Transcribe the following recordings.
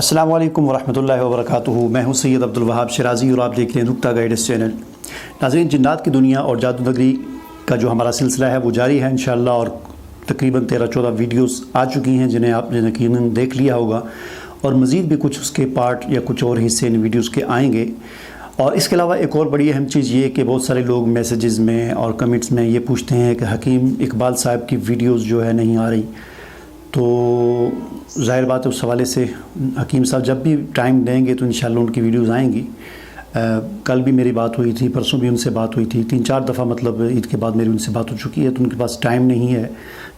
अस्सलामु अलैकुम वरहमतुल्लाहि वबरकातुहू। मैं हूं सैयद अब्दुल वहाब शिराज़ी और आप देख रहे हैं नुक्ता गाइडेंस चैनल। नाज़रीन, जिन्नात की दुनिया और जादू नगरी का जो हमारा सिलसिला है वो जारी है इंशाअल्लाह, और तकरीबन 13-14 वीडियोस आ चुकी हैं जिन्हें आपने यकीनन देख लिया होगा, और मज़ीद भी कुछ उसके पार्ट या कुछ और हिस्से इन वीडियोस के आएंगे। और इसके अलावा एक और बड़ी अहम चीज़ ये कि बहुत सारे लोग मैसेजेस में और कमेंट्स में ये पूछते हैं कि हकीम इकबाल साहब की वीडियोस जो है नहीं आ रही। तो ज़ाहिर बात है, उस हवाले से हकीम साहब जब भी टाइम देंगे तो इंशाअल्लाह उनकी वीडियोस आएंगी। कल भी मेरी बात हुई थी, परसों भी उनसे बात हुई थी, 3-4 दफ़ा मतलब ईद के बाद मेरी उनसे बात हो चुकी है। तो उनके पास टाइम नहीं है,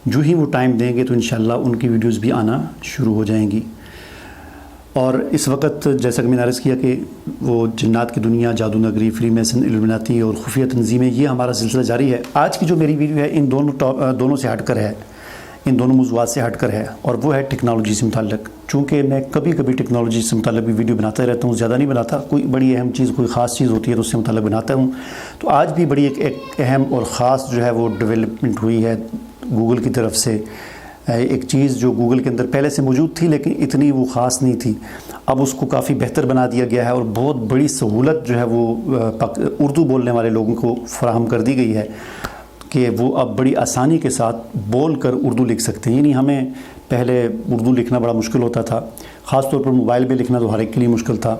जो ही वो टाइम देंगे तो इंशाअल्लाह उनकी वीडियोस भी आना शुरू हो जाएंगी। और इस वक्त जैसा कि मैंने अर्ज़ किया कि वो जिन्नात की दुनिया, जादू नगरी, फ्री मैसन, इल्यूमिनाती और खुफिया तंजीमें, ये हमारा सिलसिला जारी है। आज की जो मेरी वीडियो है इन दोनों से हटकर है, इन दोनों मौज़ूआत से हटकर है, और वो है टेक्नोलॉजी से मुताल्लिक़। चूँकि मैं कभी कभी टेक्नोलॉजी से मुताल्लिक़ भी वीडियो बनाता रहता हूँ, ज़्यादा नहीं बनाता। कोई बड़ी अहम चीज़, कोई ख़ास चीज़ होती है तो उससे मुताल्लिक़ बनाता हूँ। तो आज भी बड़ी एक अहम और ख़ास जो है वो डेवलपमेंट हुई है गूगल की तरफ से। एक चीज़ जो गूगल के अंदर पहले से मौजूद थी लेकिन इतनी वो ख़ास नहीं थी, अब उसको काफ़ी बेहतर बना दिया गया है, और बहुत बड़ी सहूलत जो है वो उर्दू बोलने वाले लोगों को फराहम कर दी गई है कि वो अब बड़ी आसानी के साथ बोल कर उर्दू लिख सकते हैं। यानी हमें पहले उर्दू लिखना बड़ा मुश्किल होता था, ख़ास तौर पर मोबाइल पे लिखना तो हर एक के लिए मुश्किल था,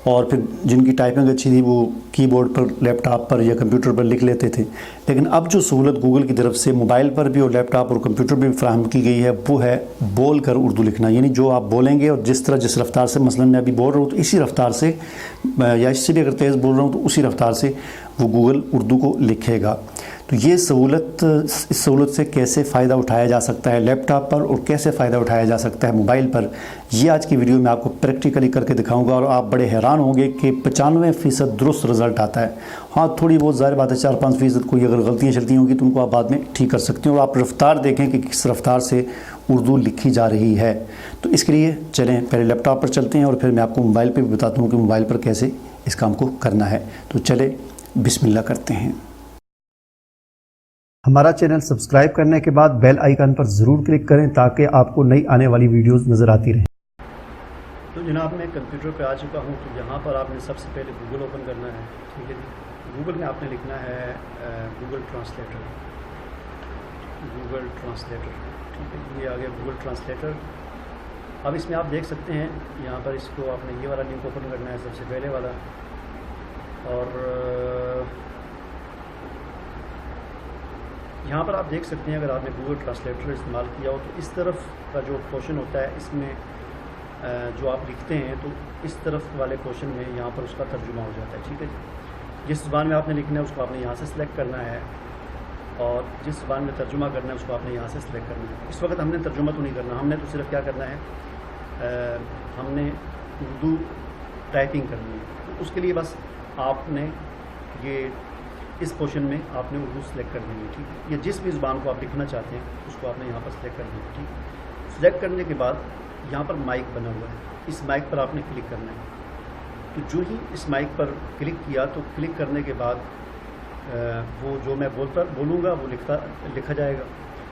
और फिर जिनकी टाइपिंग अच्छी थी वो कीबोर्ड पर, लैपटॉप पर या कंप्यूटर पर लिख लेते थे। लेकिन अब जो सहूलत गूगल की तरफ से मोबाइल पर भी और लैपटॉप और कंप्यूटर पर भी फराहम की गई है वो है बोल कर उर्दू लिखना। यानी जो आप बोलेंगे और जिस रफ्तार से, मसलन मैं अभी बोल रहा हूँ तो इसी रफ्तार से, या इससे भी अगर तेज़ बोल रहा हूँ तो उसी रफ्तार से वो गूगल उर्दू को लिखेगा। तो ये सहूलत, इस सहूलत से कैसे फ़ायदा उठाया जा सकता है लैपटॉप पर और कैसे फ़ायदा उठाया जा सकता है मोबाइल पर, ये आज की वीडियो में आपको प्रैक्टिकली करके दिखाऊंगा, और आप बड़े हैरान होंगे कि 95% दुरुस्त रिज़ल्ट आता है। हाँ, थोड़ी बहुत ज़ाहिर बात है 4-5% कोई अगर गलतियाँ चलती होंगी तो उनको आप बाद में ठीक कर सकते हैं, और आप रफ्तार देखें कि किस रफ्तार से उर्दू लिखी जा रही है। तो इसके लिए चलें पहले लैपटॉप पर चलते हैं और फिर मैं आपको मोबाइल पर भी बताता हूँ कि मोबाइल पर कैसे इस काम को करना है। तो चले बिस्मिल्लाह करते हैं। हमारा चैनल सब्सक्राइब करने के बाद बेल आइकन पर ज़रूर क्लिक करें ताकि आपको नई आने वाली वीडियोस नज़र आती रहें। तो जनाब, मैं कंप्यूटर पे आ चुका हूँ। तो यहाँ पर आपने सबसे पहले गूगल ओपन करना है, ठीक है जी। गूगल में आपने लिखना है गूगल ट्रांसलेटर, ठीक है। ये आ गया गूगल ट्रांसलेटर। अब इसमें आप देख सकते हैं यहाँ पर, इसको आपने ये वाला लिंक ओपन करना है सबसे पहले वाला, और यहाँ पर आप देख सकते हैं अगर आपने गूगल ट्रांसलेटर इस्तेमाल किया हो तो इस तरफ का जो पोर्शन होता है इसमें जो आप लिखते हैं तो इस तरफ वाले पोर्शन में यहाँ पर उसका तर्जुमा हो जाता है, ठीक है जी। जिस ज़ुबान में आपने लिखना है उसको आपने यहाँ से सिलेक्ट करना है, और जिस ज़ुबान में तर्जुमा करना है उसको आपने यहाँ से सिलेक्ट करना है। इस वक्त हमने तर्जुमा तो नहीं करना, हमने तो सिर्फ क्या करना है, हमने उर्दू टाइपिंग करनी है। तो उसके लिए बस आपने ये इस पोर्शन में आपने उर्दू सेलेक्ट कर लेनी है, ठीक है। या जिस भी ज़ुबान को आप लिखना चाहते हैं उसको आपने यहाँ पर सेलेक्ट कर लेना है, ठीक है। सेलेक्ट करने के बाद यहाँ पर माइक बना हुआ है, इस माइक पर आपने क्लिक करना है। तो जो ही इस माइक पर क्लिक किया तो क्लिक करने के बाद वो जो मैं बोलूँगा वो लिखा जाएगा।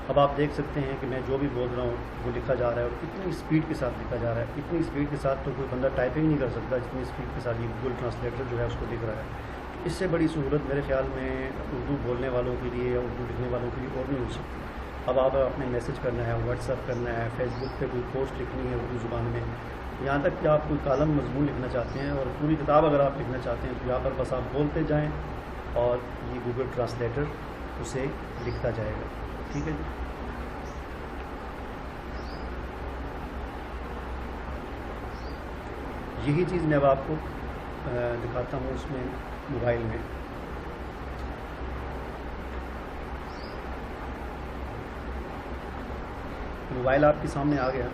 अब आप देख सकते हैं कि मैं जो भी बोल रहा हूँ वो लिखा जा रहा है, और इतनी स्पीड के साथ लिखा जा रहा है। इतनी स्पीड के साथ तो कोई बंदा टाइपिंग नहीं कर सकता जितनी स्पीड के साथ ये गूगल ट्रांसलेटर जो है उसको लिख रहा है। इससे बड़ी सहूलत मेरे ख्याल में उर्दू बोलने वालों के लिए या उर्दू लिखने वालों के लिए और नहीं हो सकती। अब आप अपने मैसेज करना है, व्हाट्सएप करना है, फेसबुक पे कोई पोस्ट लिखनी है उर्दू ज़ुबान में, यहाँ तक कि आप कोई कालम मजमून लिखना चाहते हैं और पूरी किताब अगर आप लिखना चाहते हैं तो यहाँ पर बस आप बोलते जाएँ और ये गूगल ट्रांसलेटर उसे लिखता जाएगा, ठीक है जी। यही चीज़ मैं अब आपको दिखाता हूँ उसमें मोबाइल में। मोबाइल आपके सामने आ गया,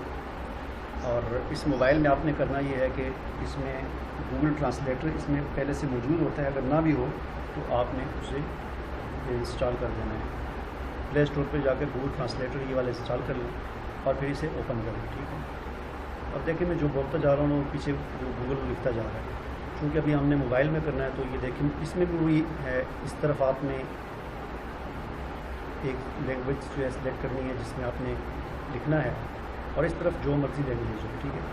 और इस मोबाइल में आपने करना ये है कि इसमें गूगल ट्रांसलेटर इसमें पहले से मौजूद होता है, अगर ना भी हो तो आपने उसे इंस्टॉल कर देना है। प्ले स्टोर पर जाकर गूगल ट्रांसलेटर ये वाला इंस्टॉल कर लें और फिर इसे ओपन करें, ठीक है। अब देखिए मैं जो बोलता जा रहा हूँ वो पीछे जो गूगल लिखता जा रहा है, क्योंकि अभी हमने मोबाइल में करना है। तो ये देखिए इसमें भी वही है, इस तरफ आपने एक लैंग्वेज जो है सेलेक्ट करनी है जिसमें आपने लिखना है, और इस तरफ जो मर्ज़ी लैंग्वेज हो, ठीक है।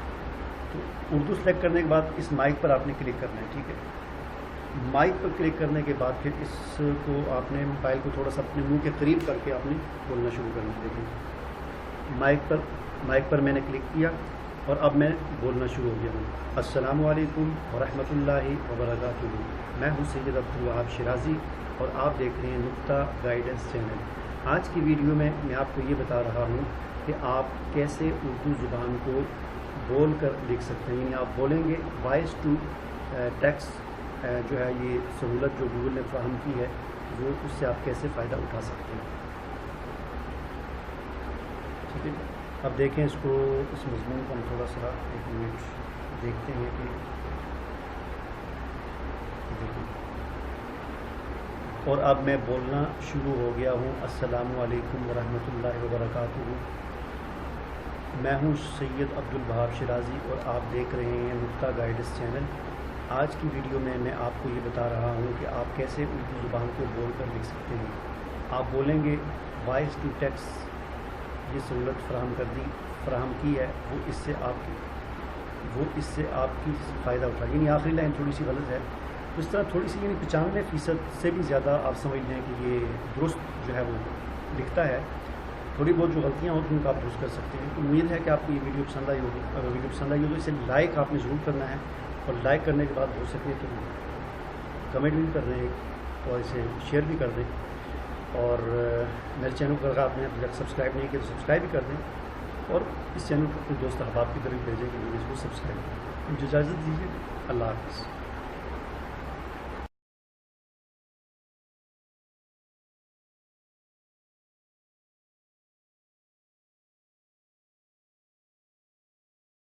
تو اردو سلیکٹ کرنے کے بعد اس مائک پر آپ نے کلک کرنا ہے، ٹھیک ہے. مائک پر کلک کرنے کے بعد پھر اس کو آپ نے موبائل کو تھوڑا سا اپنے منہ کے قریب کر کے آپ نے بولنا شروع کرنا ہے. دیکھیں مائک پر میں نے کلک کیا اور اب میں بولنا شروع ہو گیا ہوں. السلام علیکم ورحمۃ اللہ وبرکاتہ. میں ہوں سید عبدالوہاب شیرازی اور آپ دیکھ رہے ہیں نقطہ گائیڈنس چینل. آج کی ویڈیو میں آپ کو یہ بتا رہا ہوں کہ آپ کیسے اردو زبان کو بول کر لکھ سکتے ہیں. یعنی آپ بولیں گے وائس ٹو ٹیکسٹ جو ہے یہ سہولت جو گوگل نے فراہم کی ہے وہ اس سے آپ کیسے فائدہ اٹھا سکتے ہیں. ٹھیک ہے، اب دیکھیں اس کو، اس مضمون کو ہم تھوڑا سا ایک منٹ دیکھتے ہیں کہ اور اب میں بولنا شروع ہو گیا ہوں. السلام علیکم ورحمۃ اللہ وبرکاتہ. میں ہوں سید عبدالوہاب شیرازی اور آپ دیکھ رہے ہیں نقطہ گائیڈنس چینل. آج کی ویڈیو میں آپ کو یہ بتا رہا ہوں کہ آپ کیسے اردو زبان کو بول کر لکھ سکتے ہیں. آپ بولیں گے وائس ٹو ٹیکسٹ یہ سہولت فراہم کی ہے، وہ اس سے آپ کی فائدہ اٹھا. یعنی آخری لائن تھوڑی سی غلط ہے، اس طرح تھوڑی سی، یعنی 95% سے بھی زیادہ آپ سمجھ لیں کہ یہ درست جو ہے وہ لکھتا ہے. تھوڑی بہت جو غلطیاں ہوتی ہیں ان کو آپ درست کر سکتے ہیں. امید ہے کہ آپ کو یہ ویڈیو پسند آئی ہوگی. اگر ویڈیو پسند آئی ہو تو اسے لائک آپ نے ضرور کرنا ہے، اور لائک کرنے کے بعد ہو سکے تو کمنٹ بھی کر دیں اور اسے شیئر بھی کر دیں. اور میرے چینل کو اگر آپ نے ابھی تک سبسکرائب نہیں کیا تو سبسکرائب بھی کر دیں، اور اس چینل کو اپنے دوست احباب کی طرف بھیجیں کہ وہ اس کو سبسکرائب کریں. مجھے اجازت دیجیے. اللہ حافظ.